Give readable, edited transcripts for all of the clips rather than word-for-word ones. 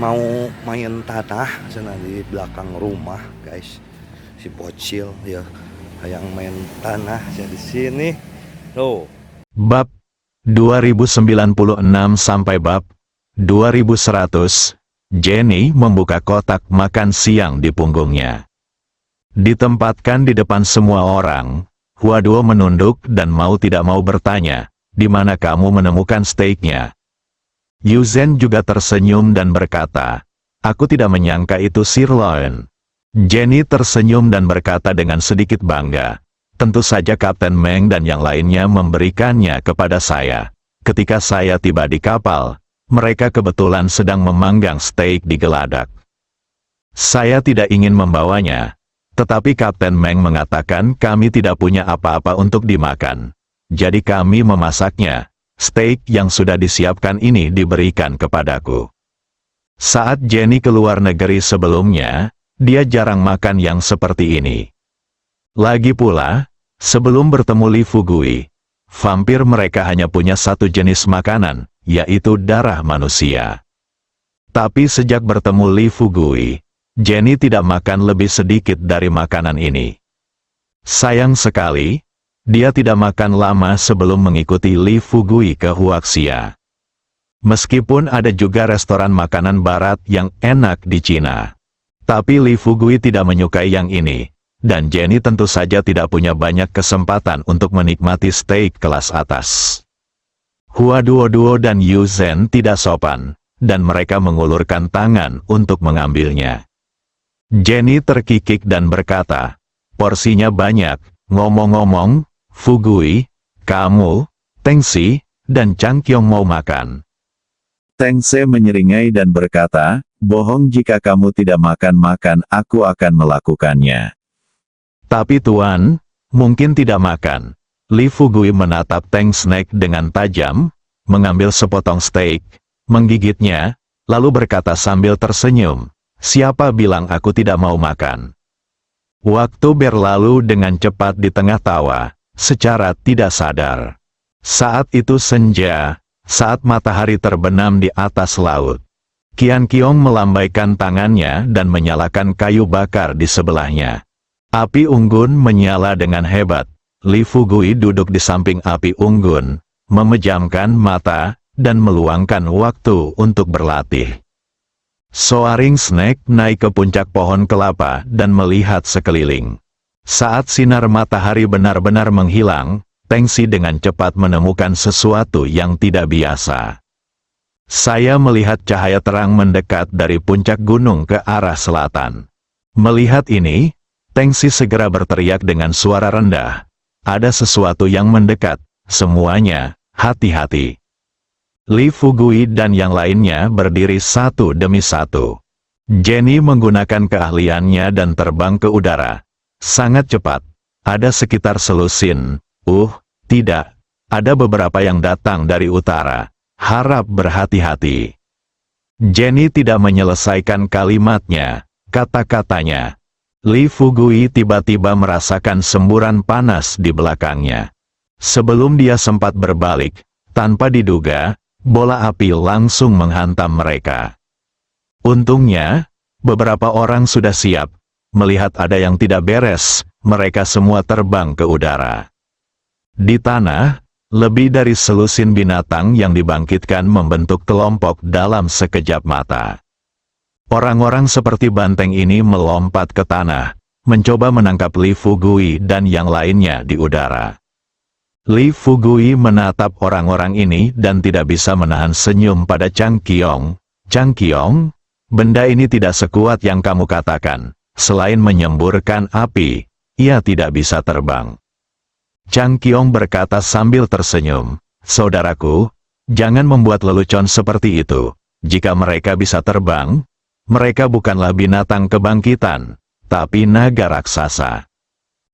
mau main tanah sana di belakang rumah guys, si bocil ya yang main tanah jadi sini tuh. Bab 2096 sampai bab 2100, Jenny membuka kotak makan siang di punggungnya. Ditempatkan di depan semua orang, Huaduo menunduk dan mau tidak mau bertanya, "Di mana kamu menemukan steaknya?" Yuzhen juga tersenyum dan berkata, "Aku tidak menyangka itu sirloin." Jenny tersenyum dan berkata dengan sedikit bangga, "Tentu saja Kapten Meng dan yang lainnya memberikannya kepada saya. Ketika saya tiba di kapal, mereka kebetulan sedang memanggang steak di geladak. Saya tidak ingin membawanya, tetapi Kapten Meng mengatakan kami tidak punya apa-apa untuk dimakan. Jadi kami memasaknya. Steak yang sudah disiapkan ini diberikan kepadaku." Saat Jenny keluar negeri sebelumnya, dia jarang makan yang seperti ini. Lagi pula, sebelum bertemu Li Fugui, vampir mereka hanya punya satu jenis makanan, yaitu darah manusia. Tapi sejak bertemu Li Fugui, Jenny tidak makan lebih sedikit dari makanan ini. Sayang sekali, dia tidak makan lama sebelum mengikuti Li Fugui ke Huaxia. Meskipun ada juga restoran makanan barat yang enak di Cina, tapi Li Fugui tidak menyukai yang ini, dan Jenny tentu saja tidak punya banyak kesempatan untuk menikmati steak kelas atas. Huaduo dan Yuzhen tidak sopan, dan mereka mengulurkan tangan untuk mengambilnya. Jenny terkikik dan berkata, "Porsinya banyak, ngomong-ngomong, Fugui, kamu, Tengsi, dan Changqiong mau makan?" Tengse menyeringai dan berkata, "Bohong jika kamu tidak makan-makan, aku akan melakukannya." "Tapi Tuan, mungkin tidak makan." Li Fugui menatap Teng Snack dengan tajam, mengambil sepotong steak, menggigitnya, lalu berkata sambil tersenyum, "Siapa bilang aku tidak mau makan?" Waktu berlalu dengan cepat di tengah tawa, secara tidak sadar. Saat itu senja, saat matahari terbenam di atas laut. Qian Qiong melambaikan tangannya dan menyalakan kayu bakar di sebelahnya. Api unggun menyala dengan hebat. Li Fugui duduk di samping api unggun, memejamkan mata, dan meluangkan waktu untuk berlatih. Soaring Snack naik ke puncak pohon kelapa dan melihat sekeliling. Saat sinar matahari benar-benar menghilang, Tengsi dengan cepat menemukan sesuatu yang tidak biasa. "Saya melihat cahaya terang mendekat dari puncak gunung ke arah selatan." Melihat ini, Tengsi segera berteriak dengan suara rendah, "Ada sesuatu yang mendekat, semuanya, hati-hati." Li Fugui dan yang lainnya berdiri satu demi satu. Jenny menggunakan keahliannya dan terbang ke udara. Sangat cepat. Ada sekitar selusin. Tidak. Ada beberapa yang datang dari utara. Harap berhati-hati." Jenny tidak menyelesaikan kalimatnya. Kata-katanya. Li Fugui tiba-tiba merasakan semburan panas di belakangnya. Sebelum dia sempat berbalik, tanpa diduga, bola api langsung menghantam mereka. Untungnya, beberapa orang sudah siap. Melihat ada yang tidak beres, mereka semua terbang ke udara. Di tanah, lebih dari selusin binatang yang dibangkitkan membentuk kelompok dalam sekejap mata. Orang-orang seperti banteng ini melompat ke tanah, mencoba menangkap Li Fugui dan yang lainnya di udara. Li Fugui menatap orang-orang ini dan tidak bisa menahan senyum pada Changqiong. "Changqiong, benda ini tidak sekuat yang kamu katakan. Selain menyemburkan api, ia tidak bisa terbang." Changqiong berkata sambil tersenyum, "Saudaraku, jangan membuat lelucon seperti itu. Jika mereka bisa terbang, mereka bukanlah binatang kebangkitan, tapi naga raksasa."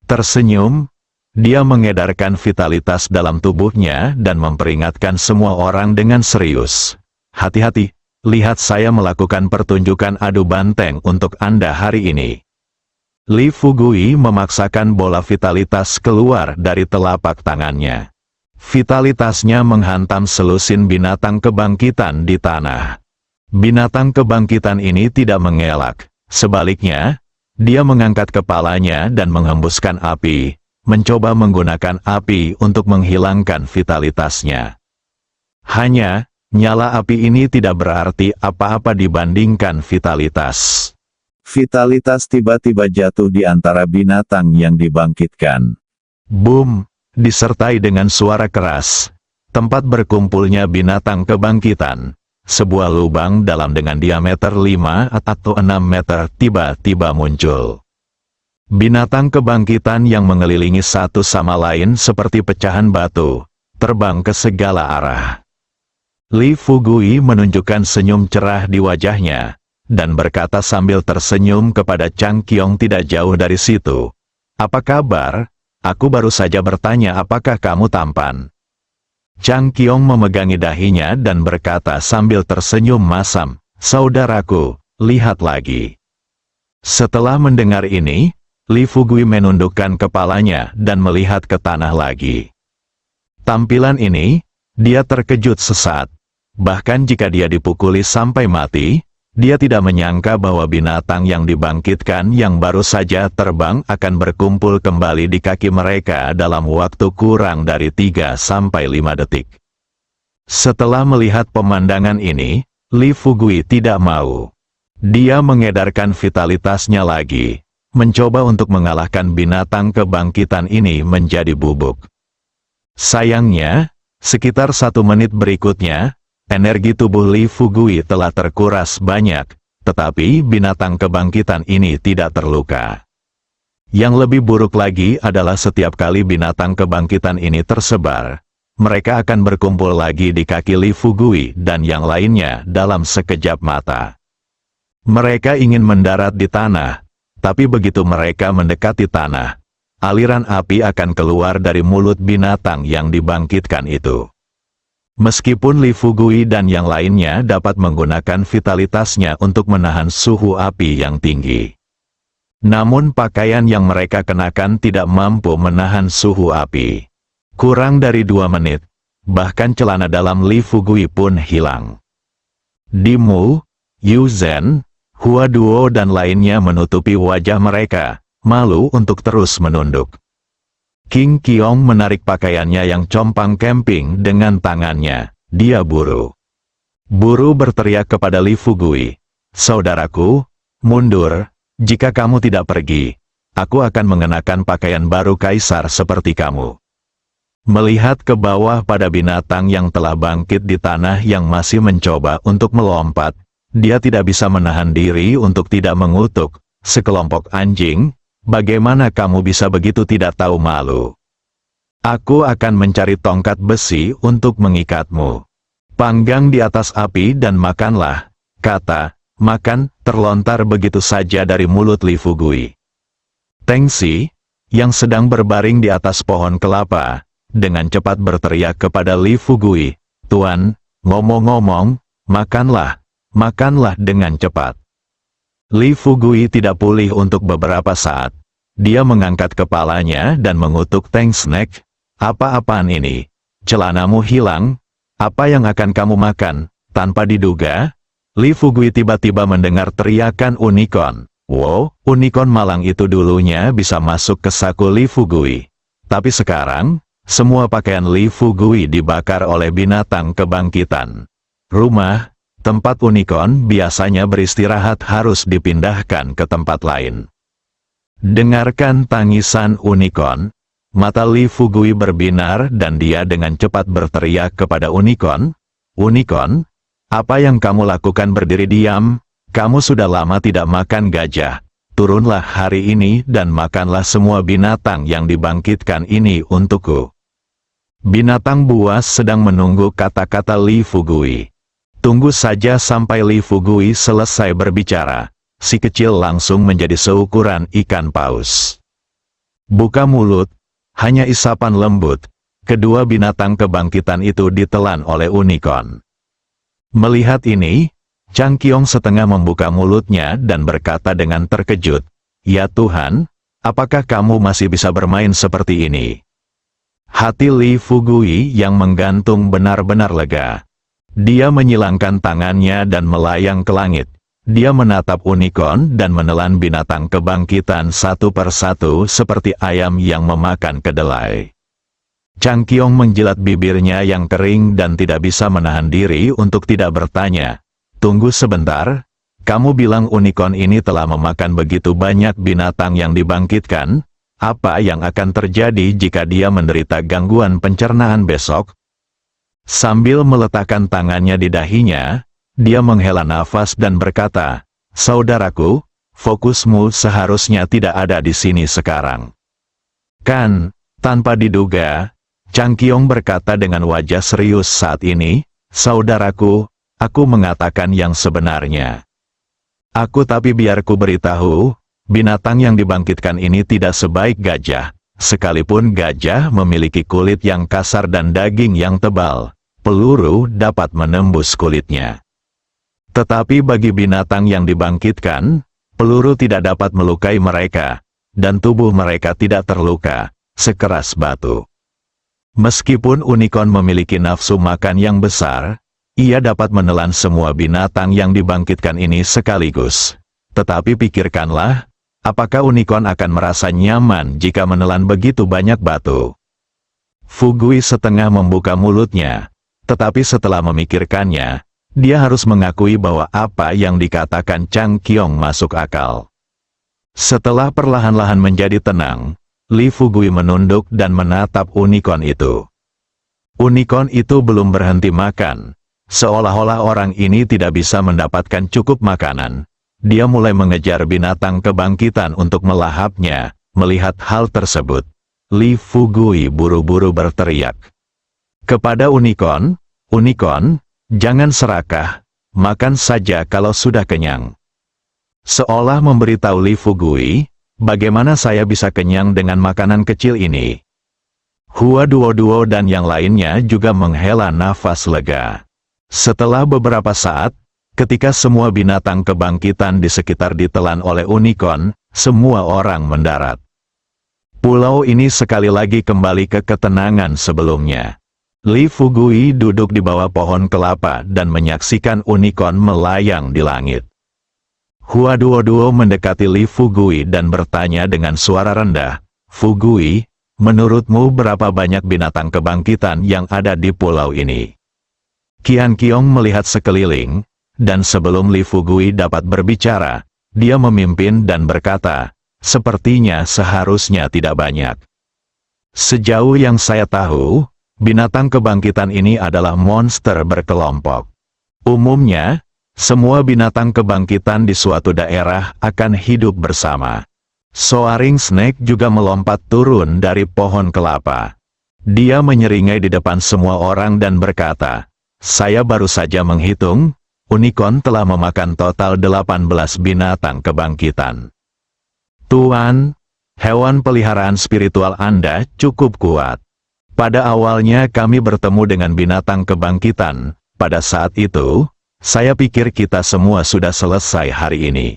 Tersenyum, dia mengedarkan vitalitas dalam tubuhnya dan memperingatkan semua orang dengan serius. "Hati-hati, lihat saya melakukan pertunjukan adu banteng untuk Anda hari ini." Li Fugui memaksakan bola vitalitas keluar dari telapak tangannya. Vitalitasnya menghantam selusin binatang kebangkitan di tanah. Binatang kebangkitan ini tidak mengelak. Sebaliknya, dia mengangkat kepalanya dan menghembuskan api, mencoba menggunakan api untuk menghilangkan vitalitasnya. Hanya, nyala api ini tidak berarti apa-apa dibandingkan vitalitas. Vitalitas tiba-tiba jatuh di antara binatang yang dibangkitkan. Boom! Disertai dengan suara keras. Tempat berkumpulnya binatang kebangkitan. Sebuah lubang dalam dengan diameter 5 atau 6 meter tiba-tiba muncul. Binatang kebangkitan yang mengelilingi satu sama lain seperti pecahan batu, terbang ke segala arah. Li Fugui menunjukkan senyum cerah di wajahnya, dan berkata sambil tersenyum kepada Chang Qiong tidak jauh dari situ. "Apa kabar? Aku baru saja bertanya apakah kamu tampan." Chang Qiong memegangi dahinya dan berkata sambil tersenyum masam, "Saudaraku, lihat lagi." Setelah mendengar ini, Li Fugui menundukkan kepalanya dan melihat ke tanah lagi. Tampilan ini, dia terkejut sesaat. Bahkan jika dia dipukuli sampai mati, dia tidak menyangka bahwa binatang yang dibangkitkan yang baru saja terbang akan berkumpul kembali di kaki mereka dalam waktu kurang dari 3-5 detik. Setelah melihat pemandangan ini, Li Fugui tidak mau. Dia mengedarkan vitalitasnya lagi, mencoba untuk mengalahkan binatang kebangkitan ini menjadi bubuk. Sayangnya, sekitar 1 menit berikutnya, energi tubuh Li Fugui telah terkuras banyak, tetapi binatang kebangkitan ini tidak terluka. Yang lebih buruk lagi adalah setiap kali binatang kebangkitan ini tersebar, mereka akan berkumpul lagi di kaki Li Fugui dan yang lainnya dalam sekejap mata. Mereka ingin mendarat di tanah, tapi begitu mereka mendekati tanah, aliran api akan keluar dari mulut binatang yang dibangkitkan itu. Meskipun Li Fugui dan yang lainnya dapat menggunakan vitalitasnya untuk menahan suhu api yang tinggi, namun pakaian yang mereka kenakan tidak mampu menahan suhu api. Kurang dari 2 menit, bahkan celana dalam Li Fugui pun hilang. Dimu, Yu Zhen, Hua Duo dan lainnya menutupi wajah mereka, malu untuk terus menunduk. King Qiong menarik pakaiannya yang compang camping dengan tangannya. Dia buru berteriak kepada Li Fugui, "Saudaraku, mundur, jika kamu tidak pergi, aku akan mengenakan pakaian baru kaisar seperti kamu." Melihat ke bawah pada binatang yang telah bangkit di tanah yang masih mencoba untuk melompat, dia tidak bisa menahan diri untuk tidak mengutuk, "Sekelompok anjing, bagaimana kamu bisa begitu tidak tahu malu? Aku akan mencari tongkat besi untuk mengikatmu. Panggang di atas api dan makanlah." Kata "makan" terlontar begitu saja dari mulut Li Fugui. Teng Si, yang sedang berbaring di atas pohon kelapa, dengan cepat berteriak kepada Li Fugui, "Tuan, ngomong-ngomong, makanlah dengan cepat." Li Fugui tidak pulih untuk beberapa saat. Dia mengangkat kepalanya dan mengutuk Teng Snack. "Apa-apaan ini? Celanamu hilang? Apa yang akan kamu makan?" Tanpa diduga, Li Fugui tiba-tiba mendengar teriakan unicorn. Wow, unicorn malang itu dulunya bisa masuk ke saku Li Fugui. Tapi sekarang, semua pakaian Li Fugui dibakar oleh binatang kebangkitan. Rumah tempat unicorn biasanya beristirahat harus dipindahkan ke tempat lain. Dengarkan tangisan unicorn. Mata Li Fugui berbinar dan dia dengan cepat berteriak kepada unicorn, "Unicorn, apa yang kamu lakukan berdiri diam? Kamu sudah lama tidak makan gajah. Turunlah hari ini dan makanlah semua binatang yang dibangkitkan ini untukku." Binatang buas sedang menunggu kata-kata Li Fugui. Tunggu saja sampai Li Fugui selesai berbicara. Si kecil langsung menjadi seukuran ikan paus. Buka mulut, hanya isapan lembut. Kedua binatang kebangkitan itu ditelan oleh unicorn. Melihat ini, Chang Qiong setengah membuka mulutnya dan berkata dengan terkejut, "Ya Tuhan, apakah kamu masih bisa bermain seperti ini?" Hati Li Fugui yang menggantung benar-benar lega. Dia menyilangkan tangannya dan melayang ke langit. Dia menatap unicorn dan menelan binatang kebangkitan satu persatu seperti ayam yang memakan kedelai. Chang Qiong menjilat bibirnya yang kering dan tidak bisa menahan diri untuk tidak bertanya. Tunggu sebentar, kamu bilang unicorn ini telah memakan begitu banyak binatang yang dibangkitkan? Apa yang akan terjadi jika dia menderita gangguan pencernaan besok? Sambil meletakkan tangannya di dahinya, dia menghela nafas dan berkata, "Saudaraku, fokusmu seharusnya tidak ada di sini sekarang." Kan, tanpa diduga, Chang Qiong berkata dengan wajah serius saat ini, "Saudaraku, aku mengatakan yang sebenarnya. Tapi biar ku beritahu, binatang yang dibangkitkan ini tidak sebaik gajah. Sekalipun gajah memiliki kulit yang kasar dan daging yang tebal, peluru dapat menembus kulitnya. Tetapi bagi binatang yang dibangkitkan, peluru tidak dapat melukai mereka, dan tubuh mereka tidak terluka, sekeras batu. Meskipun unicorn memiliki nafsu makan yang besar, ia dapat menelan semua binatang yang dibangkitkan ini sekaligus. Tetapi pikirkanlah, apakah unicorn akan merasa nyaman jika menelan begitu banyak batu?" Fu Gui setengah membuka mulutnya, tetapi setelah memikirkannya, dia harus mengakui bahwa apa yang dikatakan Chang Qiong masuk akal. Setelah perlahan-lahan menjadi tenang, Li Fu Gui menunduk dan menatap unicorn itu. Unicorn itu belum berhenti makan, seolah-olah orang ini tidak bisa mendapatkan cukup makanan. Dia mulai mengejar binatang kebangkitan untuk melahapnya. Melihat hal tersebut, Li Fu Gui buru-buru berteriak kepada unicorn, "Unicorn, jangan serakah, makan saja kalau sudah kenyang." Seolah memberitahu Li Fu Gui, bagaimana saya bisa kenyang dengan makanan kecil ini? Hua Duo dan yang lainnya juga menghela nafas lega. Setelah beberapa saat, ketika semua binatang kebangkitan di sekitar ditelan oleh unicorn, semua orang mendarat. Pulau ini sekali lagi kembali ke ketenangan sebelumnya. Li Fu Gui duduk di bawah pohon kelapa dan menyaksikan unicorn melayang di langit. Hua Duo mendekati Li Fu Gui dan bertanya dengan suara rendah, "Fu Gui, menurutmu berapa banyak binatang kebangkitan yang ada di pulau ini?" Qian Qiong melihat sekeliling, dan sebelum Li Fu Gui dapat berbicara, dia memimpin dan berkata, "Sepertinya seharusnya tidak banyak. Sejauh yang saya tahu, binatang kebangkitan ini adalah monster berkelompok. Umumnya, semua binatang kebangkitan di suatu daerah akan hidup bersama." Soaring Snake juga melompat turun dari pohon kelapa. Dia menyeringai di depan semua orang dan berkata, "Saya baru saja menghitung, unicorn telah memakan total 18 binatang kebangkitan. Tuan, hewan peliharaan spiritual Anda cukup kuat. Pada awalnya kami bertemu dengan binatang kebangkitan. Pada saat itu, saya pikir kita semua sudah selesai hari ini.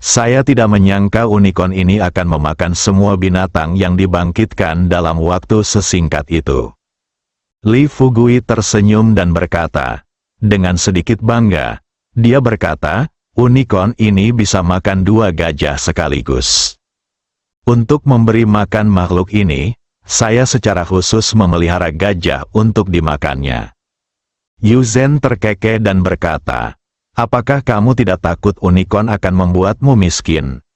Saya tidak menyangka unicorn ini akan memakan semua binatang yang dibangkitkan dalam waktu sesingkat itu." Li Fu Gui tersenyum dan berkata, dengan sedikit bangga, dia berkata, "Unicorn ini bisa makan 2 gajah sekaligus. Untuk memberi makan makhluk ini, saya secara khusus memelihara gajah untuk dimakannya." Yu Zhen terkekeh dan berkata, "Apakah kamu tidak takut unicorn akan membuatmu miskin?"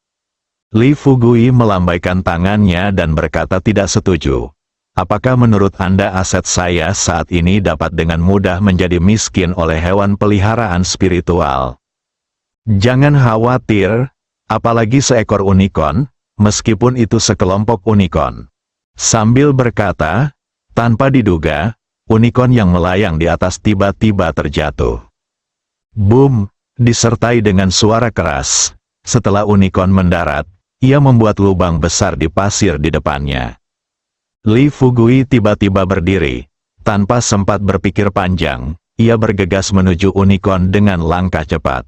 Li Fu Gui melambaikan tangannya dan berkata tidak setuju. "Apakah menurut Anda aset saya saat ini dapat dengan mudah menjadi miskin oleh hewan peliharaan spiritual? Jangan khawatir, apalagi seekor unicorn, meskipun itu sekelompok unicorn." Sambil berkata, tanpa diduga, unicorn yang melayang di atas tiba-tiba terjatuh. Boom! Disertai dengan suara keras. Setelah unicorn mendarat, ia membuat lubang besar di pasir di depannya. Li Fu Gui tiba-tiba berdiri. Tanpa sempat berpikir panjang, ia bergegas menuju unicorn dengan langkah cepat.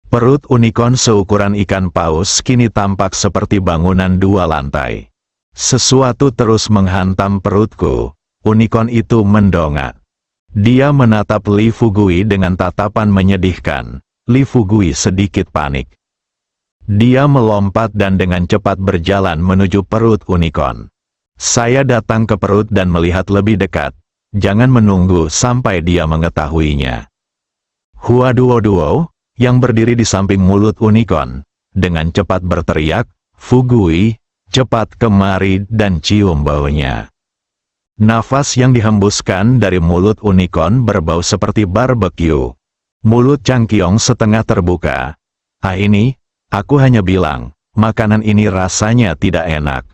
Perut unicorn seukuran ikan paus kini tampak seperti bangunan 2 lantai. Sesuatu terus menghantam perutku. Unicorn itu mendongak. Dia menatap Li Fugui dengan tatapan menyedihkan. Li Fugui sedikit panik. Dia melompat dan dengan cepat berjalan menuju perut unicorn. Saya datang ke perut dan melihat lebih dekat. Jangan menunggu sampai dia mengetahuinya. Hua Duo, yang berdiri di samping mulut unicorn, dengan cepat berteriak, "Fugui, cepat kemari dan cium baunya." Nafas yang dihembuskan dari mulut unicorn berbau seperti barbecue. Mulut Changqiong setengah terbuka. Ini, aku hanya bilang, makanan ini rasanya tidak enak.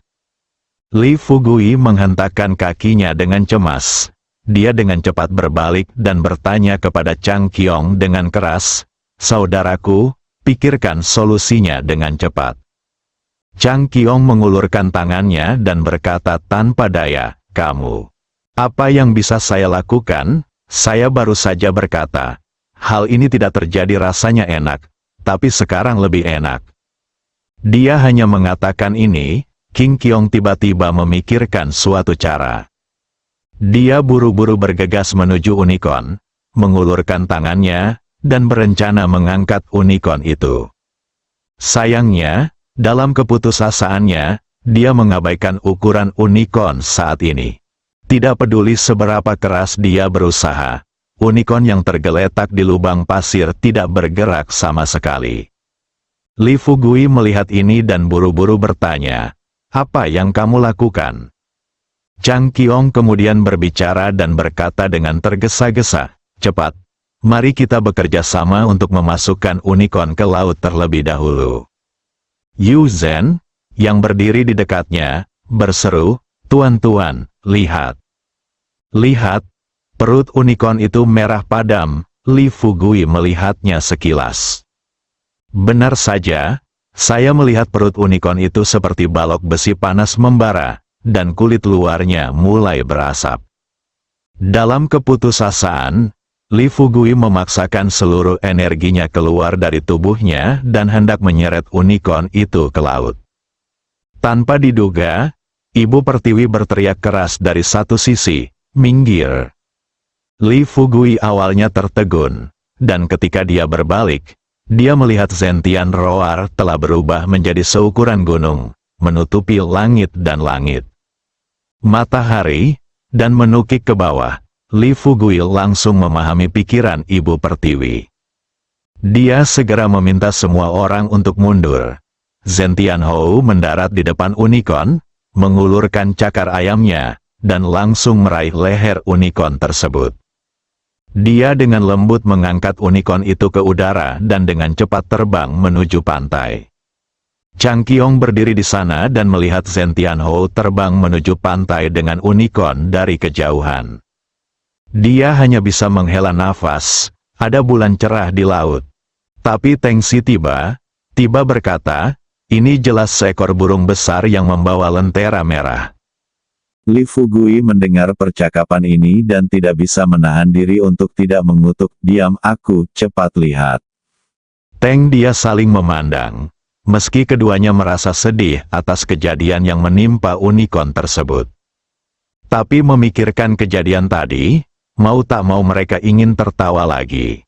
Li Fugui menghentakkan kakinya dengan cemas. Dia dengan cepat berbalik dan bertanya kepada Changqiong dengan keras, "Saudaraku, pikirkan solusinya dengan cepat." Changqiong mengulurkan tangannya dan berkata tanpa daya, "Kamu. Apa yang bisa saya lakukan?" Saya baru saja berkata, hal ini tidak terjadi rasanya enak, tapi sekarang lebih enak. Dia hanya mengatakan ini, King Qiong tiba-tiba memikirkan suatu cara. Dia buru-buru bergegas menuju unicorn, mengulurkan tangannya, dan berencana mengangkat unicorn itu. Sayangnya, dalam keputusasaannya, dia mengabaikan ukuran unicorn saat ini. Tidak peduli seberapa keras dia berusaha, unicorn yang tergeletak di lubang pasir tidak bergerak sama sekali. Li Fugui melihat ini dan buru-buru bertanya, "Apa yang kamu lakukan?" Changqiong kemudian berbicara dan berkata dengan tergesa-gesa, "Cepat, mari kita bekerja sama untuk memasukkan unicorn ke laut terlebih dahulu." Yu Zhen, yang berdiri di dekatnya, berseru, "Tuan-tuan, lihat. Lihat, perut unicorn itu merah padam." Li Fugui melihatnya sekilas. Benar saja, saya melihat perut unicorn itu seperti balok besi panas membara, dan kulit luarnya mulai berasap. Dalam keputusasaan, Li Fugui memaksakan seluruh energinya keluar dari tubuhnya dan hendak menyeret unicorn itu ke laut. Tanpa diduga, Ibu Pertiwi berteriak keras dari satu sisi, "Minggir!" Li Fugui awalnya tertegun, dan ketika dia berbalik, dia melihat Zentian Roar telah berubah menjadi seukuran gunung, menutupi langit dan langit. Matahari, dan menukik ke bawah. Li Fugui langsung memahami pikiran Ibu Pertiwi. Dia segera meminta semua orang untuk mundur. Zentian Hou mendarat di depan unicorn, mengulurkan cakar ayamnya, dan langsung meraih leher unicorn tersebut. Dia dengan lembut mengangkat unicorn itu ke udara dan dengan cepat terbang menuju pantai. Changqiong berdiri di sana dan melihat Zentian Hou terbang menuju pantai dengan unicorn dari kejauhan. Dia hanya bisa menghela nafas, ada bulan cerah di laut. Tapi Tengsi tiba berkata, "Ini jelas seekor burung besar yang membawa lentera merah." Li Fugui mendengar percakapan ini dan tidak bisa menahan diri untuk tidak mengutuk, "Diam aku, cepat lihat." Dia saling memandang. Meski keduanya merasa sedih atas kejadian yang menimpa unicorn tersebut. Tapi memikirkan kejadian tadi, mau tak mau mereka ingin tertawa lagi.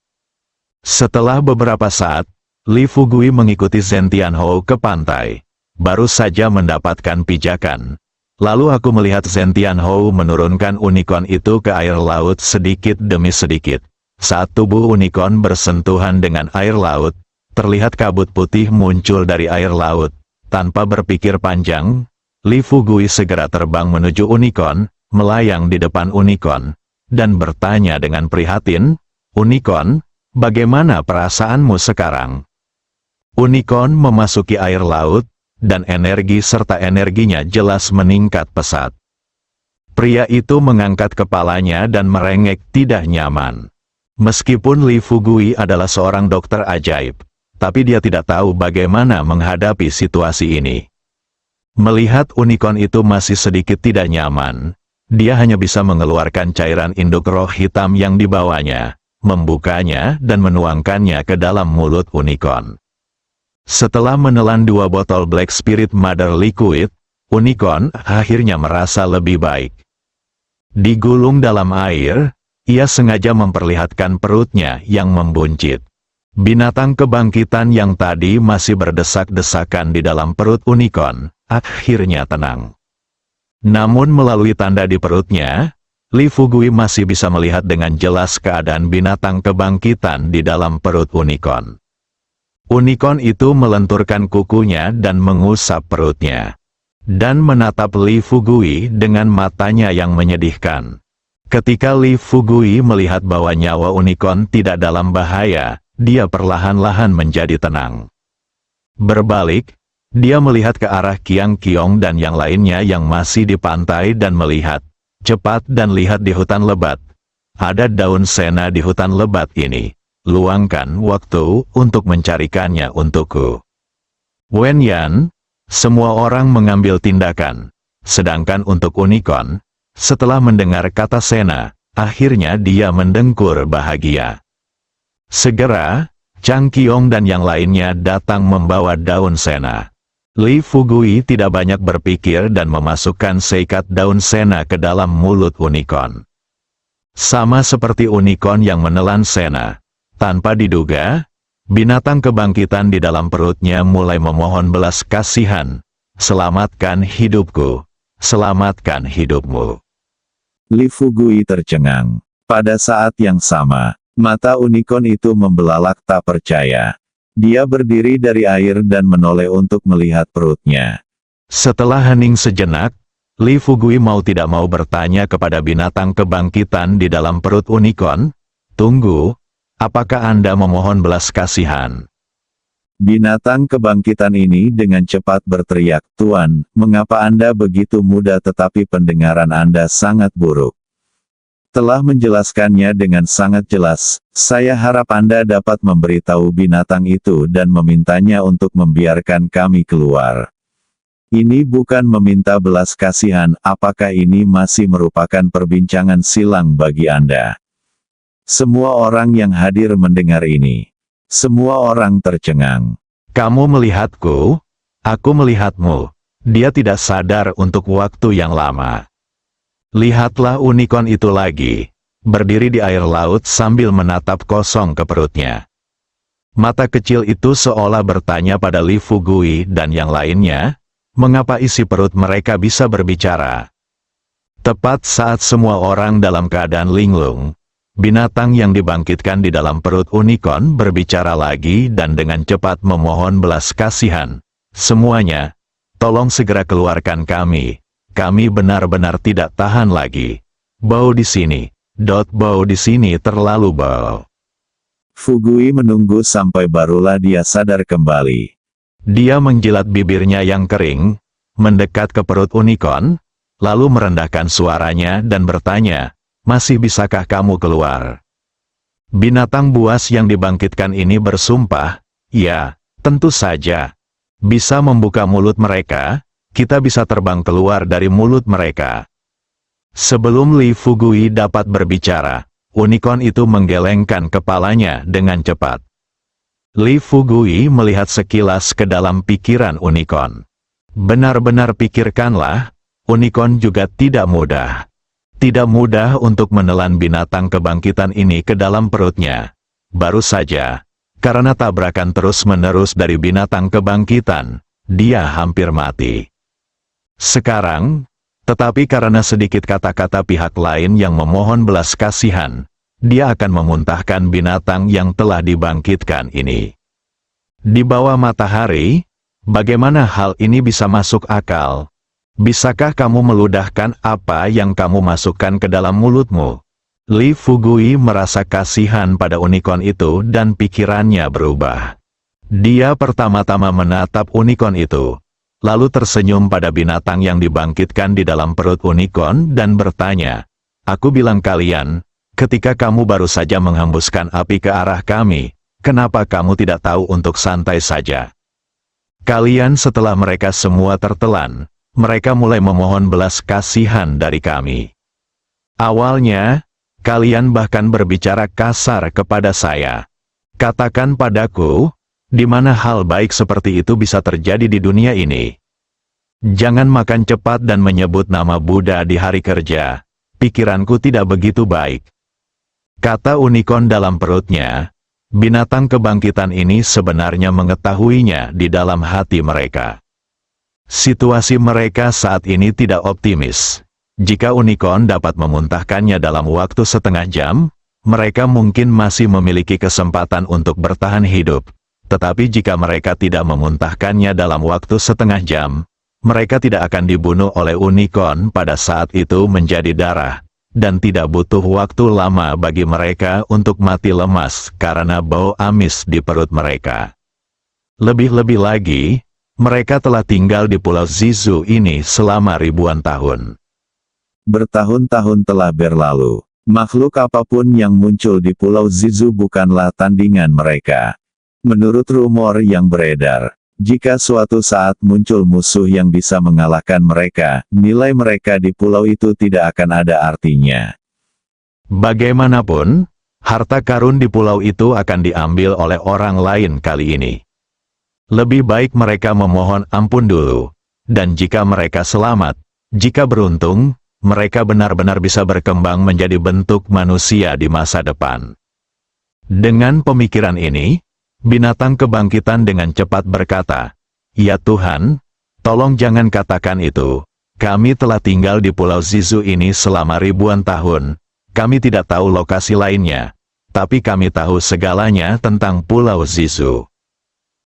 Setelah beberapa saat, Li Fugui mengikuti Zentian Hou ke pantai. Baru saja mendapatkan pijakan. Lalu aku melihat Zentian Hou menurunkan unicorn itu ke air laut sedikit demi sedikit. Saat tubuh unicorn bersentuhan dengan air laut, terlihat kabut putih muncul dari air laut. Tanpa berpikir panjang, Li Fugui segera terbang menuju unicorn, melayang di depan unicorn, dan bertanya dengan prihatin, "Unicorn, bagaimana perasaanmu sekarang?" Unicorn memasuki air laut, dan energi serta energinya jelas meningkat pesat. Pria itu mengangkat kepalanya dan merengek tidak nyaman. Meskipun Li Fugui adalah seorang dokter ajaib, tapi dia tidak tahu bagaimana menghadapi situasi ini. Melihat unicorn itu masih sedikit tidak nyaman, dia hanya bisa mengeluarkan cairan induk roh hitam yang dibawanya, membukanya dan menuangkannya ke dalam mulut unicorn. Setelah menelan 2 botol Black Spirit Mother Liquid, unicorn akhirnya merasa lebih baik. Digulung dalam air, ia sengaja memperlihatkan perutnya yang membuncit. Binatang kebangkitan yang tadi masih berdesak-desakan di dalam perut unicorn, akhirnya tenang. Namun melalui tanda di perutnya, Li Fugui masih bisa melihat dengan jelas keadaan binatang kebangkitan di dalam perut unicorn. Unicorn itu melenturkan kukunya dan mengusap perutnya. Dan menatap Li Fugui dengan matanya yang menyedihkan. Ketika Li Fugui melihat bahwa nyawa unicorn tidak dalam bahaya, dia perlahan-lahan menjadi tenang. Berbalik, dia melihat ke arah Qiang Qiong dan yang lainnya yang masih di pantai dan melihat. Cepat dan lihat di hutan lebat. Ada daun sena di hutan lebat ini. Luangkan waktu untuk mencarikannya untukku. Wen Yan, semua orang mengambil tindakan. Sedangkan untuk unicorn, setelah mendengar kata sena, akhirnya dia mendengkur bahagia. Segera, Chang Qiong dan yang lainnya datang membawa daun sena. Li Fugui tidak banyak berpikir dan memasukkan seikat daun sena ke dalam mulut unicorn. Sama seperti unicorn yang menelan sena. Tanpa diduga, binatang kebangkitan di dalam perutnya mulai memohon belas kasihan. Selamatkan hidupku. Selamatkan hidupmu. Li Fugui tercengang. Pada saat yang sama, mata unicorn itu membelalak tak percaya. Dia berdiri dari air dan menoleh untuk melihat perutnya. Setelah hening sejenak, Li Fugui mau tidak mau bertanya kepada binatang kebangkitan di dalam perut unicorn, "Tunggu, apakah Anda memohon belas kasihan?" Binatang kebangkitan ini dengan cepat berteriak, "Tuan, mengapa Anda begitu muda tetapi pendengaran Anda sangat buruk?" Telah menjelaskannya dengan sangat jelas, saya harap Anda dapat memberitahu binatang itu dan memintanya untuk membiarkan kami keluar. Ini bukan meminta belas kasihan, apakah ini masih merupakan perbincangan silang bagi Anda? Semua orang yang hadir mendengar ini. Semua orang tercengang. "Kamu melihatku, aku melihatmu." Dia tidak sadar untuk waktu yang lama. Lihatlah unicorn itu lagi, berdiri di air laut sambil menatap kosong ke perutnya. Mata kecil itu seolah bertanya pada Li Fugui dan yang lainnya, mengapa isi perut mereka bisa berbicara. Tepat saat semua orang dalam keadaan linglung, binatang yang dibangkitkan di dalam perut unicorn berbicara lagi dan dengan cepat memohon belas kasihan. "Semuanya, tolong segera keluarkan kami. Kami benar-benar tidak tahan lagi. Bau di sini. Bau di sini terlalu bau." Fugui menunggu sampai barulah dia sadar kembali. Dia menjilat bibirnya yang kering, mendekat ke perut unicorn, lalu merendahkan suaranya dan bertanya, "Masih bisakah kamu keluar?" Binatang buas yang dibangkitkan ini bersumpah, "Ya, tentu saja. Bisa membuka mulut mereka, kita bisa terbang keluar dari mulut mereka." Sebelum Li Fugui dapat berbicara, unicorn itu menggelengkan kepalanya dengan cepat. Li Fugui melihat sekilas ke dalam pikiran unicorn. Benar-benar pikirkanlah, unicorn juga tidak mudah. Tidak mudah untuk menelan binatang kebangkitan ini ke dalam perutnya. Baru saja, karena tabrakan terus-menerus dari binatang kebangkitan, dia hampir mati. Sekarang, tetapi karena sedikit kata-kata pihak lain yang memohon belas kasihan, dia akan memuntahkan binatang yang telah dibangkitkan ini. Di bawah matahari, bagaimana hal ini bisa masuk akal? Bisakah kamu meludahkan apa yang kamu masukkan ke dalam mulutmu? Li Fugui merasa kasihan pada unicorn itu dan pikirannya berubah. Dia pertama-tama menatap unicorn itu, lalu tersenyum pada binatang yang dibangkitkan di dalam perut unicorn dan bertanya, "Aku bilang kalian, ketika kamu baru saja menghembuskan api ke arah kami, kenapa kamu tidak tahu untuk santai saja? Kalian setelah mereka semua tertelan, mereka mulai memohon belas kasihan dari kami. Awalnya, kalian bahkan berbicara kasar kepada saya. Katakan padaku, di mana hal baik seperti itu bisa terjadi di dunia ini? Jangan makan cepat dan menyebut nama Buddha di hari kerja. Pikiranku tidak begitu baik. Kata unicorn dalam perutnya. Binatang kebangkitan ini sebenarnya mengetahuinya di dalam hati mereka. Situasi mereka saat ini tidak optimis. Jika unicorn dapat memuntahkannya dalam waktu setengah jam, mereka mungkin masih memiliki kesempatan untuk bertahan hidup. Tetapi jika mereka tidak memuntahkannya dalam waktu setengah jam, mereka tidak akan dibunuh oleh unicorn pada saat itu menjadi darah. Dan tidak butuh waktu lama bagi mereka untuk mati lemas karena bau amis di perut mereka. Lebih-lebih lagi, mereka telah tinggal di Pulau Zizu ini selama ribuan tahun. Bertahun-tahun telah berlalu. Makhluk apapun yang muncul di Pulau Zizu bukanlah tandingan mereka. Menurut rumor yang beredar, jika suatu saat muncul musuh yang bisa mengalahkan mereka, nilai mereka di pulau itu tidak akan ada artinya. Bagaimanapun, harta karun di pulau itu akan diambil oleh orang lain kali ini. Lebih baik mereka memohon ampun dulu. Dan jika mereka selamat, jika beruntung, mereka benar-benar bisa berkembang menjadi bentuk manusia di masa depan. Dengan pemikiran ini, binatang kebangkitan dengan cepat berkata, "Ya Tuhan, tolong jangan katakan itu. Kami telah tinggal di Pulau Zizu ini selama ribuan tahun. Kami tidak tahu lokasi lainnya, tapi kami tahu segalanya tentang Pulau Zizu.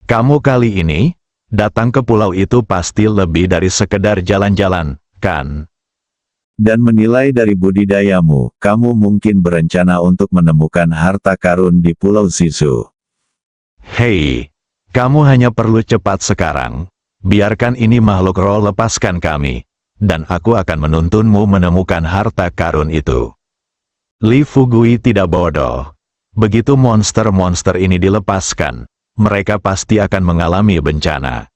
Kamu kali ini datang ke pulau itu pasti lebih dari sekedar jalan-jalan, kan? Dan menilai dari budidayamu, kamu mungkin berencana untuk menemukan harta karun di Pulau Zizu. Hei, kamu hanya perlu cepat sekarang. Biarkan ini makhluk roh lepaskan kami, dan aku akan menuntunmu menemukan harta karun itu." Li Fugui tidak bodoh. Begitu monster-monster ini dilepaskan, mereka pasti akan mengalami bencana.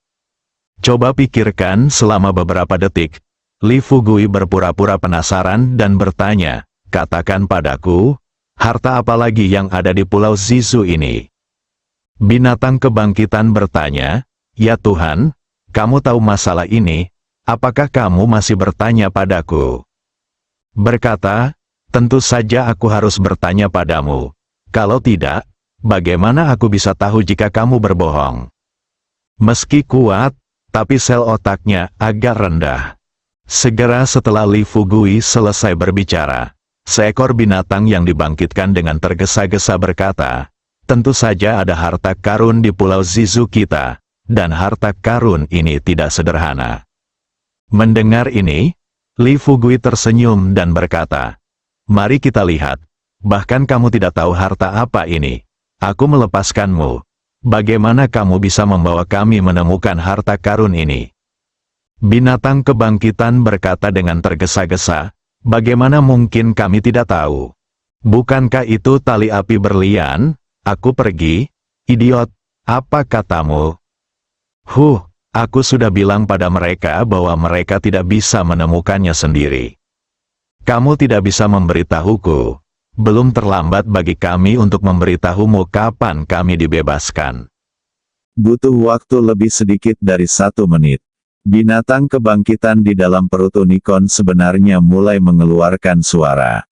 Coba pikirkan selama beberapa detik. Li Fugui berpura-pura penasaran dan bertanya, "Katakan padaku, harta apa lagi yang ada di Pulau Zizu ini?" Binatang kebangkitan bertanya, "Ya Tuhan, kamu tahu masalah ini, apakah kamu masih bertanya padaku?" Berkata, "Tentu saja aku harus bertanya padamu. Kalau tidak, bagaimana aku bisa tahu jika kamu berbohong?" Meski kuat, tapi sel otaknya agak rendah. Segera setelah Li Fugui selesai berbicara, seekor binatang yang dibangkitkan dengan tergesa-gesa berkata, "Tentu saja ada harta karun di Pulau Zizu kita, dan harta karun ini tidak sederhana." Mendengar ini, Li Fugui tersenyum dan berkata, "Mari kita lihat. Bahkan kamu tidak tahu harta apa ini. Aku melepaskanmu. Bagaimana kamu bisa membawa kami menemukan harta karun ini?" Binatang kebangkitan berkata dengan tergesa-gesa, "Bagaimana mungkin kami tidak tahu? Bukankah itu tali api berlian? Aku pergi, idiot, apa katamu?" Aku sudah bilang pada mereka bahwa mereka tidak bisa menemukannya sendiri. Kamu tidak bisa memberitahuku. Belum terlambat bagi kami untuk memberitahumu kapan kami dibebaskan. Butuh waktu lebih sedikit dari 1 menit. Binatang kebangkitan di dalam perut unicorn sebenarnya mulai mengeluarkan suara.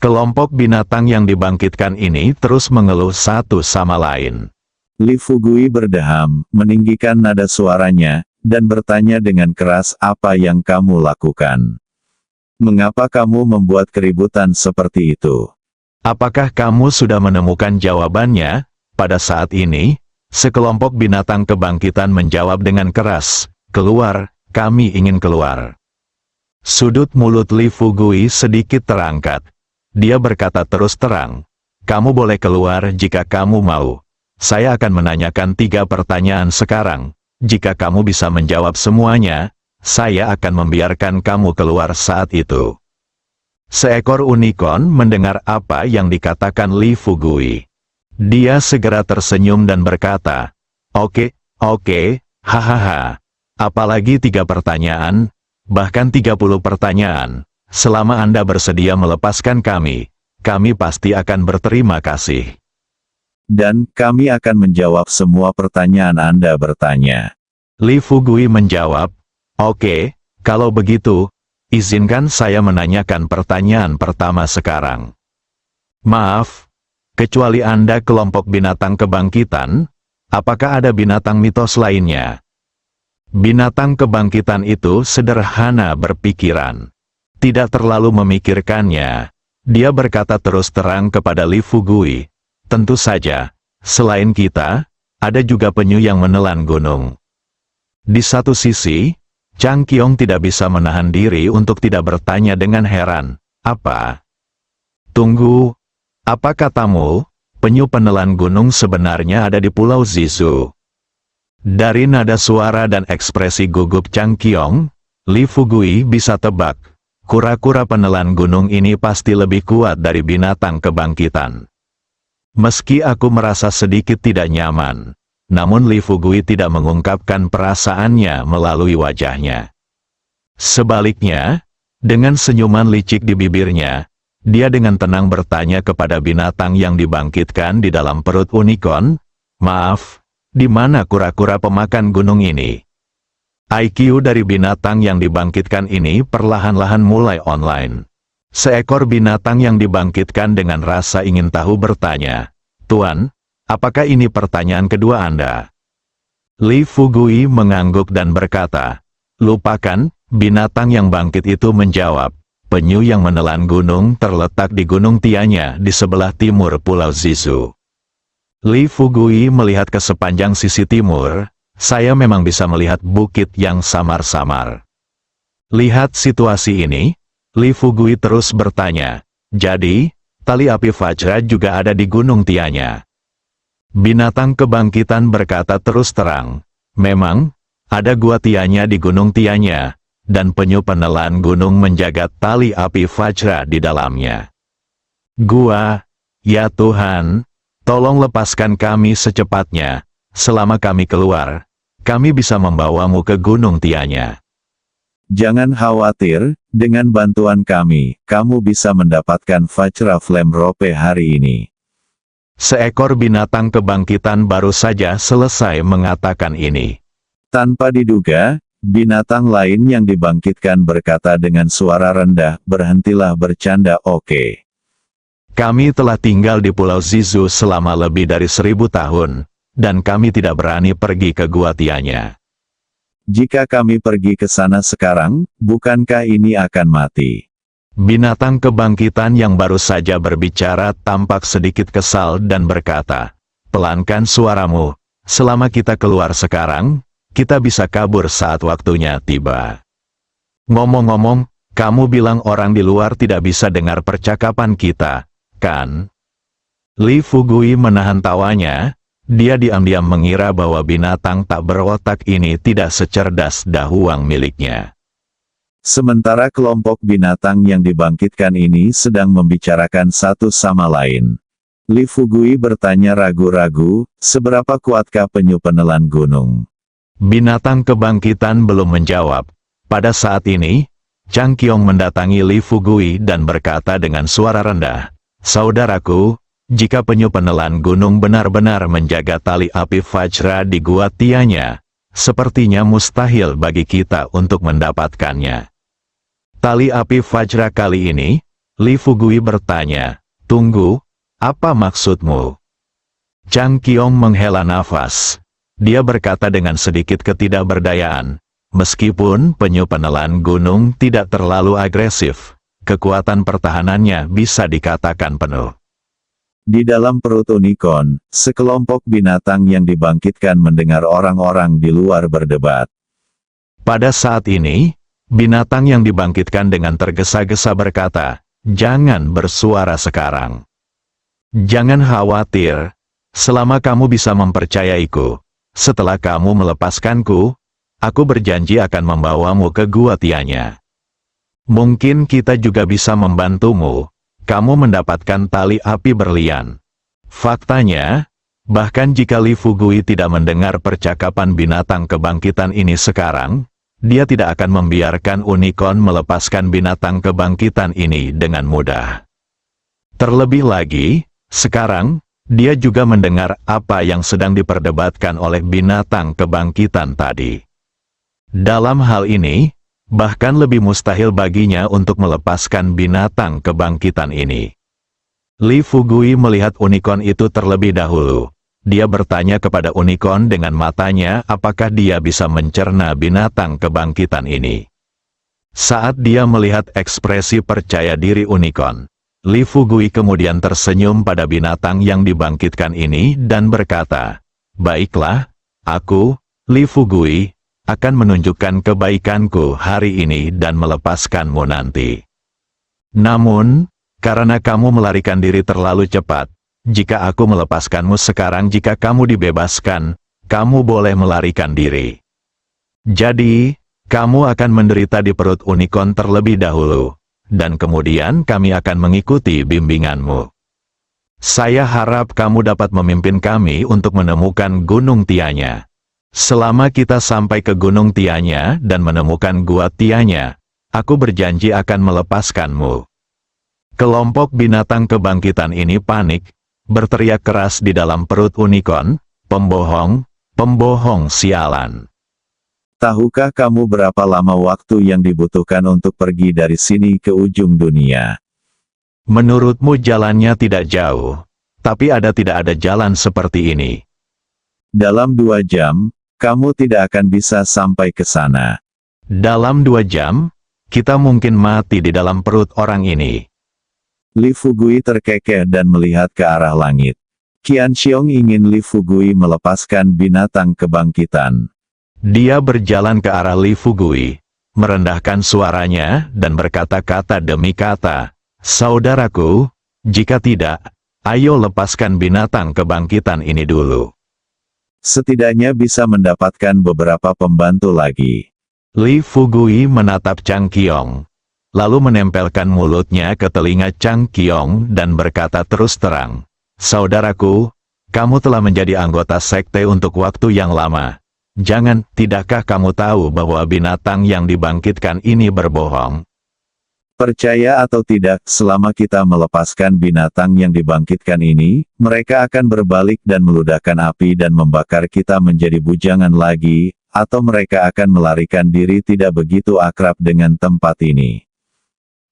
Kelompok binatang yang dibangkitkan ini terus mengeluh satu sama lain. Li Fugui berdeham, meninggikan nada suaranya, dan bertanya dengan keras, "Apa yang kamu lakukan? Mengapa kamu membuat keributan seperti itu?" Apakah kamu sudah menemukan jawabannya? Pada saat ini, sekelompok binatang kebangkitan menjawab dengan keras, "Keluar, kami ingin keluar." Sudut mulut Li Fugui sedikit terangkat. Dia berkata terus terang, "Kamu boleh keluar jika kamu mau. Saya akan menanyakan 3 pertanyaan sekarang. Jika kamu bisa menjawab semuanya, saya akan membiarkan kamu keluar saat itu." Seekor unicorn mendengar apa yang dikatakan Li Fugui. Dia segera tersenyum dan berkata, Oke, hahaha. Apalagi 3 pertanyaan, bahkan 30 pertanyaan. Selama Anda bersedia melepaskan kami pasti akan berterima kasih. Dan kami akan menjawab semua pertanyaan Anda bertanya. Li Fugui menjawab, "Oke, kalau begitu, izinkan saya menanyakan pertanyaan pertama sekarang. Maaf, kecuali Anda kelompok binatang kebangkitan, apakah ada binatang mitos lainnya? Binatang kebangkitan itu sederhana berpikiran. Tidak terlalu memikirkannya. Dia berkata terus terang kepada Li Fugui, tentu saja, selain kita, ada juga penyu yang menelan gunung. Di satu sisi, Chang Qiong tidak bisa menahan diri untuk tidak bertanya dengan heran, apa? Tunggu, apa katamu, penyu penelan gunung sebenarnya ada di Pulau Zizu? Dari nada suara dan ekspresi gugup Chang Qiong, Li Fugui bisa tebak, kura-kura penelan gunung ini pasti lebih kuat dari binatang kebangkitan. Meski aku merasa sedikit tidak nyaman, namun Li Fugui tidak mengungkapkan perasaannya melalui wajahnya. Sebaliknya, dengan senyuman licik di bibirnya, dia dengan tenang bertanya kepada binatang yang dibangkitkan di dalam perut unicorn, maaf, di mana kura-kura pemakan gunung ini? IQ dari binatang yang dibangkitkan ini perlahan-lahan mulai online. Seekor binatang yang dibangkitkan dengan rasa ingin tahu bertanya, Tuan, apakah ini pertanyaan kedua Anda? Li Fugui mengangguk dan berkata, lupakan, binatang yang bangkit itu menjawab, penyu yang menelan gunung terletak di Gunung Tianya di sebelah timur Pulau Zizu. Li Fugui melihat ke sepanjang sisi timur, saya memang bisa melihat bukit yang samar-samar. Lihat situasi ini, Li Fugui terus bertanya, jadi, tali api Vajra juga ada di Gunung Tianya. Binatang kebangkitan berkata terus terang, memang, ada gua Tianya di Gunung Tianya, dan penyu penelan gunung menjaga tali api Vajra di dalamnya. Gua, ya Tuhan, tolong lepaskan kami secepatnya, selama kami keluar, kami bisa membawamu ke Gunung Tianya. Jangan khawatir, dengan bantuan kami, kamu bisa mendapatkan Vajra Flame Rope hari ini. Seekor binatang kebangkitan baru saja selesai mengatakan ini. Tanpa diduga, binatang lain yang dibangkitkan berkata dengan suara rendah, berhentilah bercanda, oke. Kami telah tinggal di Pulau Zizu selama lebih dari 1000 tahun, dan kami tidak berani pergi ke Gua Tianya. Jika kami pergi ke sana sekarang, bukankah ini akan mati? Binatang kebangkitan yang baru saja berbicara tampak sedikit kesal dan berkata, pelankan suaramu, selama kita keluar sekarang, kita bisa kabur saat waktunya tiba. Ngomong-ngomong, kamu bilang orang di luar tidak bisa dengar percakapan kita, kan? Li Fugui menahan tawanya. Dia diam-diam mengira bahwa binatang tak berotak ini tidak secerdas dahuang miliknya. Sementara kelompok binatang yang dibangkitkan ini sedang membicarakan satu sama lain. Li Fugui bertanya ragu-ragu, seberapa kuatkah penyu penelan gunung? Binatang kebangkitan belum menjawab. Pada saat ini, Chang Qiong mendatangi Li Fugui dan berkata dengan suara rendah, saudaraku, jika penyu penelan gunung benar-benar menjaga tali api Vajra di Gua Tianya, sepertinya mustahil bagi kita untuk mendapatkannya. Tali api Vajra kali ini, Li Fugui bertanya, tunggu, apa maksudmu? Chang Qiong menghela nafas. Dia berkata dengan sedikit ketidakberdayaan, meskipun penyu penelan gunung tidak terlalu agresif, kekuatan pertahanannya bisa dikatakan penuh. Di dalam perut unicorn, sekelompok binatang yang dibangkitkan mendengar orang-orang di luar berdebat. Pada saat ini, binatang yang dibangkitkan dengan tergesa-gesa berkata, jangan bersuara sekarang. Jangan khawatir, selama kamu bisa mempercayaiku, setelah kamu melepaskanku, aku berjanji akan membawamu ke Gua Tianya. Mungkin kita juga bisa membantumu. Kamu mendapatkan tali api berlian. Faktanya, bahkan jika Li Fugui tidak mendengar percakapan binatang kebangkitan ini sekarang, dia tidak akan membiarkan unicorn melepaskan binatang kebangkitan ini dengan mudah. Terlebih lagi, sekarang, dia juga mendengar apa yang sedang diperdebatkan oleh binatang kebangkitan tadi. Dalam hal ini, bahkan lebih mustahil baginya untuk melepaskan binatang kebangkitan ini. Li Fugui melihat unicorn itu terlebih dahulu. Dia bertanya kepada unicorn dengan matanya apakah dia bisa mencerna binatang kebangkitan ini. Saat dia melihat ekspresi percaya diri unicorn, Li Fugui kemudian tersenyum pada binatang yang dibangkitkan ini dan berkata, "Baiklah, aku, Li Fugui, akan menunjukkan kebaikanku hari ini dan melepaskanmu nanti. Namun, karena kamu melarikan diri terlalu cepat, jika aku melepaskanmu sekarang jika kamu dibebaskan, kamu boleh melarikan diri. Jadi, kamu akan menderita di perut unicorn terlebih dahulu, dan kemudian kami akan mengikuti bimbinganmu. Saya harap kamu dapat memimpin kami untuk menemukan Gunung Tianya. Selama kita sampai ke Gunung Tianya dan menemukan Gua Tianya, aku berjanji akan melepaskanmu." Kelompok binatang kebangkitan ini panik, berteriak keras di dalam perut unicorn, "Pembohong, pembohong sialan. Tahukah kamu berapa lama waktu yang dibutuhkan untuk pergi dari sini ke ujung dunia? Menurutmu jalannya tidak jauh, tapi tidak ada jalan seperti ini. Dalam 2 jam, kamu tidak akan bisa sampai ke sana." Dalam 2 jam, kita mungkin mati di dalam perut orang ini. Li Fugui terkekeh dan melihat ke arah langit. Qian Xiong ingin Li Fugui melepaskan binatang kebangkitan. Dia berjalan ke arah Li Fugui, merendahkan suaranya dan berkata-kata demi kata, "Saudaraku, jika tidak, ayo lepaskan binatang kebangkitan ini dulu. Setidaknya bisa mendapatkan beberapa pembantu lagi." Li Fugui menatap Chang Qiong, lalu menempelkan mulutnya ke telinga Chang Qiong dan berkata terus terang, "Saudaraku, kamu telah menjadi anggota sekte untuk waktu yang lama. Tidakkah kamu tahu bahwa binatang yang dibangkitkan ini berbohong?" Percaya atau tidak, selama kita melepaskan binatang yang dibangkitkan ini, mereka akan berbalik dan meludahkan api dan membakar kita menjadi bujangan lagi, atau mereka akan melarikan diri tidak begitu akrab dengan tempat ini.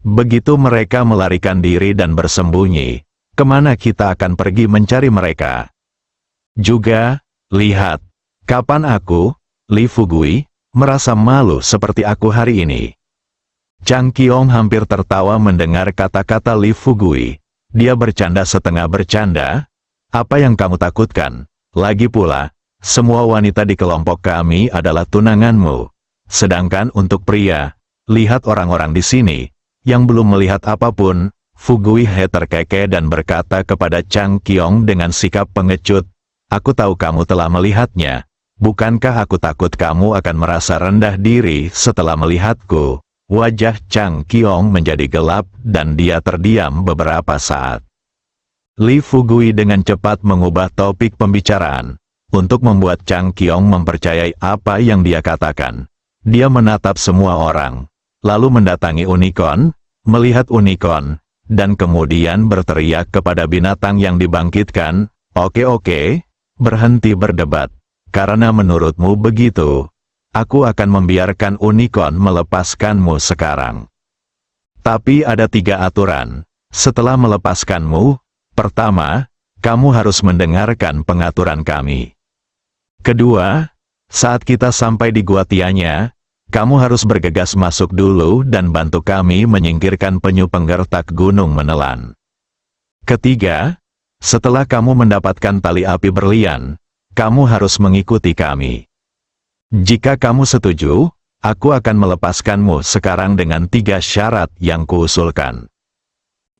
Begitu mereka melarikan diri dan bersembunyi, kemana kita akan pergi mencari mereka? Juga, lihat, kapan aku, Li Fugui, merasa malu seperti aku hari ini. Chang Qiong hampir tertawa mendengar kata-kata Li Fugui. Dia bercanda setengah bercanda. "Apa yang kamu takutkan? Lagi pula, semua wanita di kelompok kami adalah tunanganmu. Sedangkan untuk pria, lihat orang-orang di sini, yang belum melihat apapun." Fugui terkekeh dan berkata kepada Chang Qiong dengan sikap pengecut, "Aku tahu kamu telah melihatnya. Bukankah aku takut kamu akan merasa rendah diri setelah melihatku?" Wajah Chang Qiong menjadi gelap dan dia terdiam beberapa saat. Li Fugui dengan cepat mengubah topik pembicaraan, untuk membuat Chang Qiong mempercayai apa yang dia katakan. Dia menatap semua orang, lalu mendatangi unicorn, melihat unicorn, dan kemudian berteriak kepada binatang yang dibangkitkan, Oke, berhenti berdebat. Karena menurutmu begitu, aku akan membiarkan unicorn melepaskanmu sekarang. Tapi ada 3 aturan. Setelah melepaskanmu, pertama, kamu harus mendengarkan pengaturan kami. Kedua, saat kita sampai di Gua Tianya, kamu harus bergegas masuk dulu dan bantu kami menyingkirkan penyu penggertak gunung menelan. Ketiga, setelah kamu mendapatkan tali api berlian, kamu harus mengikuti kami. Jika kamu setuju, aku akan melepaskanmu sekarang dengan 3 syarat yang kuusulkan.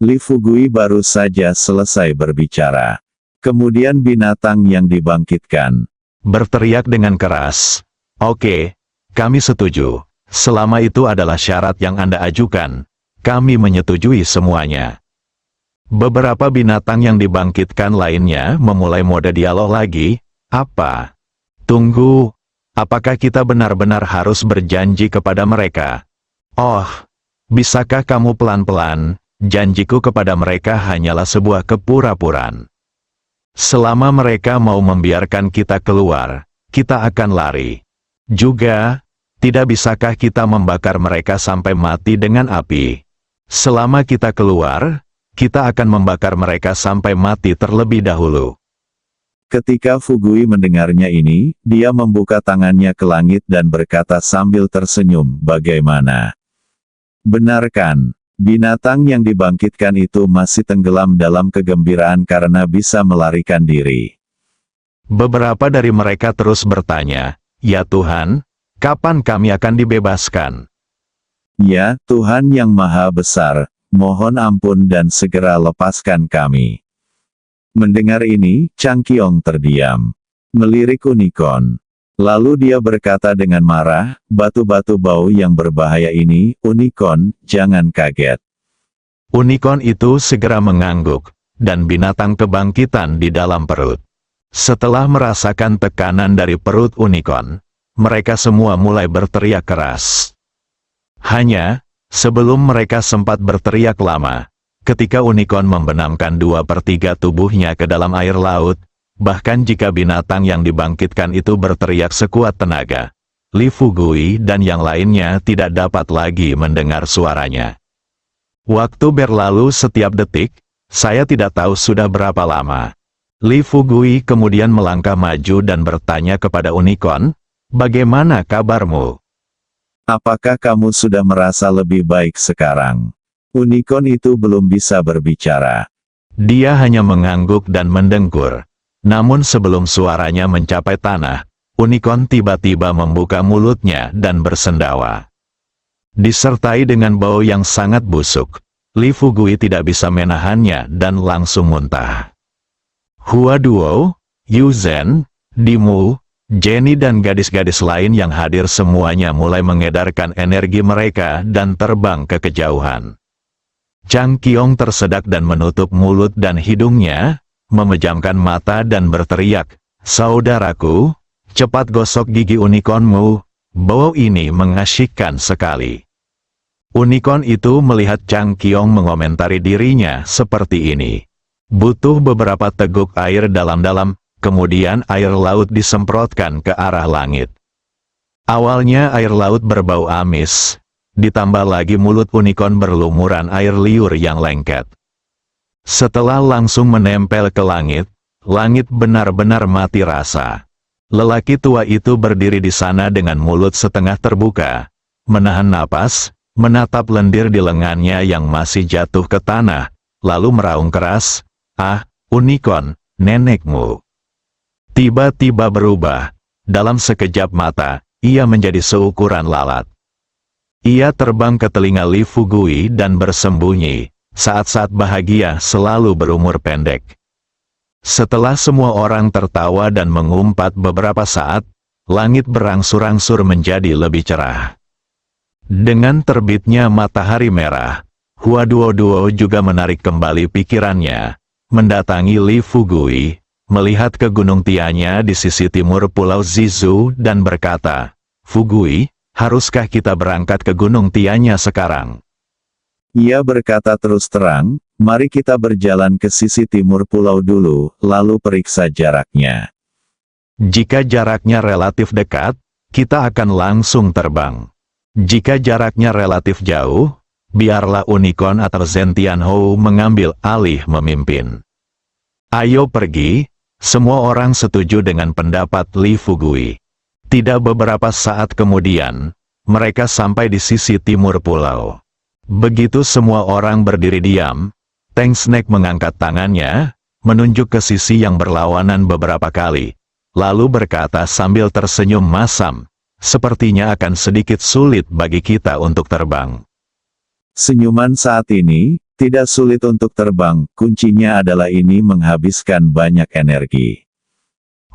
Li Fugui baru saja selesai berbicara. Kemudian binatang yang dibangkitkan berteriak dengan keras, "Oke, kami setuju. Selama itu adalah syarat yang Anda ajukan, kami menyetujui semuanya." Beberapa binatang yang dibangkitkan lainnya memulai mode dialog lagi. "Apa? Tunggu. Apakah kita benar-benar harus berjanji kepada mereka? Oh, bisakah kamu pelan-pelan? Janjiku kepada mereka hanyalah sebuah kepura-puraan. Selama mereka mau membiarkan kita keluar, kita akan lari. Juga, tidak bisakah kita membakar mereka sampai mati dengan api? Selama kita keluar, kita akan membakar mereka sampai mati terlebih dahulu. Ketika Fugui mendengarnya ini, dia membuka tangannya ke langit dan berkata sambil tersenyum, bagaimana? Benarkan, binatang yang dibangkitkan itu masih tenggelam dalam kegembiraan karena bisa melarikan diri. Beberapa dari mereka terus bertanya, "Ya Tuhan, kapan kami akan dibebaskan?" Ya, Tuhan yang Maha Besar, mohon ampun dan segera lepaskan kami. Mendengar ini, Changqiong terdiam. Melirik unicorn. Lalu dia berkata dengan marah, batu-batu bau yang berbahaya ini, unicorn, jangan kaget. Unicorn itu segera mengangguk, dan binatang kebangkitan di dalam perut. Setelah merasakan tekanan dari perut unicorn, mereka semua mulai berteriak keras. Hanya, sebelum mereka sempat berteriak lama, ketika unicorn membenamkan 2/3 tubuhnya ke dalam air laut, bahkan jika binatang yang dibangkitkan itu berteriak sekuat tenaga, Li Fugui dan yang lainnya tidak dapat lagi mendengar suaranya. Waktu berlalu setiap detik, saya tidak tahu sudah berapa lama. Li Fugui kemudian melangkah maju dan bertanya kepada unicorn, "Bagaimana kabarmu?" Apakah kamu sudah merasa lebih baik sekarang? Unicorn itu belum bisa berbicara. Dia hanya mengangguk dan mendengkur. Namun sebelum suaranya mencapai tanah, unicorn tiba-tiba membuka mulutnya dan bersendawa. Disertai dengan bau yang sangat busuk, Li Fugui tidak bisa menahannya dan langsung muntah. Hua Duo, Yu Zhen, Dimu, Jenny dan gadis-gadis lain yang hadir semuanya mulai mengedarkan energi mereka dan terbang ke kejauhan. Changqiong tersedak dan menutup mulut dan hidungnya, memejamkan mata dan berteriak, "Saudaraku, cepat gosok gigi unicornmu, bau ini mengasyikkan sekali." Unicorn itu melihat Changqiong mengomentari dirinya seperti ini. Butuh beberapa teguk air dalam-dalam, kemudian air laut disemprotkan ke arah langit. Awalnya air laut berbau amis, ditambah lagi mulut unicorn berlumuran air liur yang lengket. Setelah langsung menempel ke langit, langit benar-benar mati rasa. Lelaki tua itu berdiri di sana dengan mulut setengah terbuka, menahan napas, menatap lendir di lengannya yang masih jatuh ke tanah, lalu meraung keras, "Ah, unicorn, nenekmu." Tiba-tiba berubah. Dalam sekejap mata, ia menjadi seukuran lalat. Ia terbang ke telinga Li Fugui dan bersembunyi. Saat-saat bahagia selalu berumur pendek. Setelah semua orang tertawa dan mengumpat beberapa saat, langit berangsur-angsur menjadi lebih cerah. Dengan terbitnya matahari merah, Hua Duo juga menarik kembali pikirannya, mendatangi Li Fugui, melihat ke Gunung Tianya di sisi timur Pulau Zizu dan berkata, "Fugui, haruskah kita berangkat ke Gunung Tianya sekarang?" Ia berkata terus terang, "Mari kita berjalan ke sisi timur pulau dulu, lalu periksa jaraknya. Jika jaraknya relatif dekat, kita akan langsung terbang. Jika jaraknya relatif jauh, biarlah unicorn atau Zentianhou mengambil alih memimpin. Ayo pergi." Semua orang setuju dengan pendapat Li Fugui. Tidak beberapa saat kemudian, mereka sampai di sisi timur pulau. Begitu semua orang berdiri diam, Tank Snake mengangkat tangannya, menunjuk ke sisi yang berlawanan beberapa kali, lalu berkata sambil tersenyum masam, "Sepertinya akan sedikit sulit bagi kita untuk terbang." Senyuman saat ini, tidak sulit untuk terbang, kuncinya adalah ini menghabiskan banyak energi.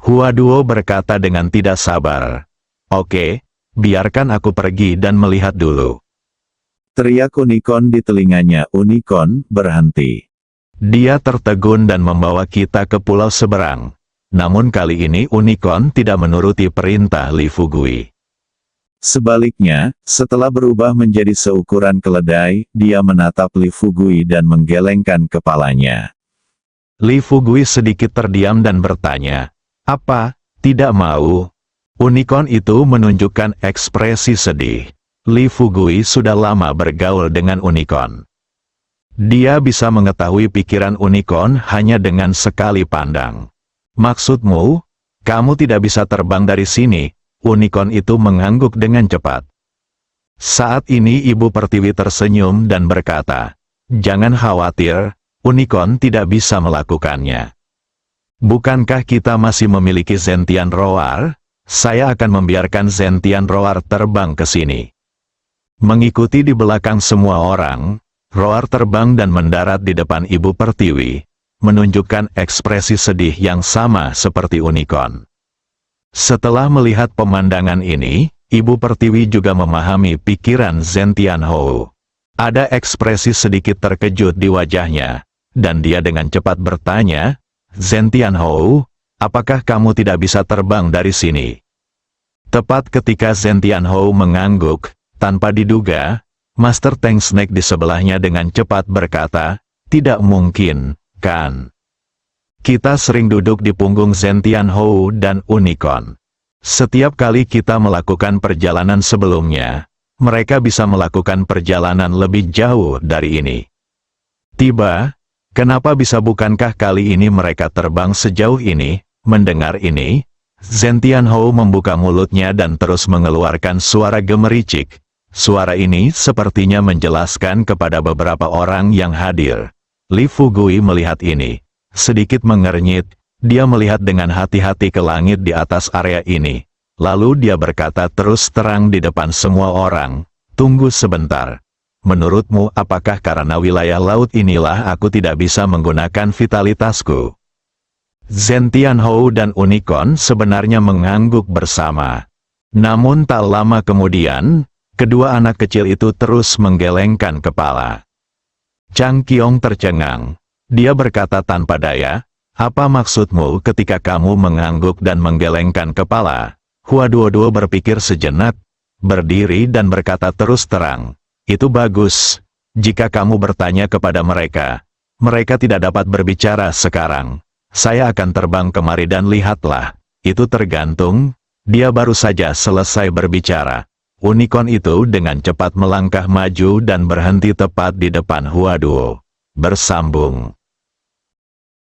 Hua Duo berkata dengan tidak sabar, "Oke, biarkan aku pergi dan melihat dulu." Teriak unicorn di telinganya, "Unicorn, berhenti." Dia tertegun dan membawa kita ke pulau seberang. Namun kali ini unicorn tidak menuruti perintah Li Fugui. Sebaliknya, setelah berubah menjadi seukuran keledai, dia menatap Li Fugui dan menggelengkan kepalanya. Li Fugui sedikit terdiam dan bertanya, "Apa, tidak mau?" Unicorn itu menunjukkan ekspresi sedih. Li Fugui sudah lama bergaul dengan unicorn. Dia bisa mengetahui pikiran unicorn hanya dengan sekali pandang. Maksudmu, kamu tidak bisa terbang dari sini? Unicorn itu mengangguk dengan cepat. Saat ini Ibu Pertiwi tersenyum dan berkata, "Jangan khawatir, unicorn tidak bisa melakukannya. Bukankah kita masih memiliki Zentian Roar? Saya akan membiarkan Zentian Roar terbang ke sini." Mengikuti di belakang semua orang, Roar terbang dan mendarat di depan Ibu Pertiwi, menunjukkan ekspresi sedih yang sama seperti unicorn. Setelah melihat pemandangan ini, Ibu Pertiwi juga memahami pikiran Zentian Hou. Ada ekspresi sedikit terkejut di wajahnya, dan dia dengan cepat bertanya, "Zentian Hou, apakah kamu tidak bisa terbang dari sini?" Tepat ketika Zentian Hou mengangguk, tanpa diduga, Master Tank Snake di sebelahnya dengan cepat berkata, "Tidak mungkin, kan? Kita sering duduk di punggung Zentian Hou dan unicorn. Setiap kali kita melakukan perjalanan sebelumnya, mereka bisa melakukan perjalanan lebih jauh dari ini. Kenapa bisa bukankah kali ini mereka terbang sejauh ini?" Mendengar ini, Zentian Hou membuka mulutnya dan terus mengeluarkan suara gemericik. Suara ini sepertinya menjelaskan kepada beberapa orang yang hadir. Li Fugui melihat ini. Sedikit mengernyit, dia melihat dengan hati-hati ke langit di atas area ini. Lalu dia berkata terus terang di depan semua orang, "Tunggu sebentar. Menurutmu apakah karena wilayah laut inilah aku tidak bisa menggunakan vitalitasku?" Zentian Hou dan unicorn sebenarnya mengangguk bersama. Namun tak lama kemudian, kedua anak kecil itu terus menggelengkan kepala. Chang Qiong tercengang. Dia berkata tanpa daya, "Apa maksudmu ketika kamu mengangguk dan menggelengkan kepala?" Hua Duoduo berpikir sejenak, berdiri dan berkata terus terang, "Itu bagus. Jika kamu bertanya kepada mereka, mereka tidak dapat berbicara sekarang. Saya akan terbang kemari dan lihatlah." Itu tergantung. Dia baru saja selesai berbicara. Unicorn itu dengan cepat melangkah maju dan berhenti tepat di depan Hua Duo. Bersambung.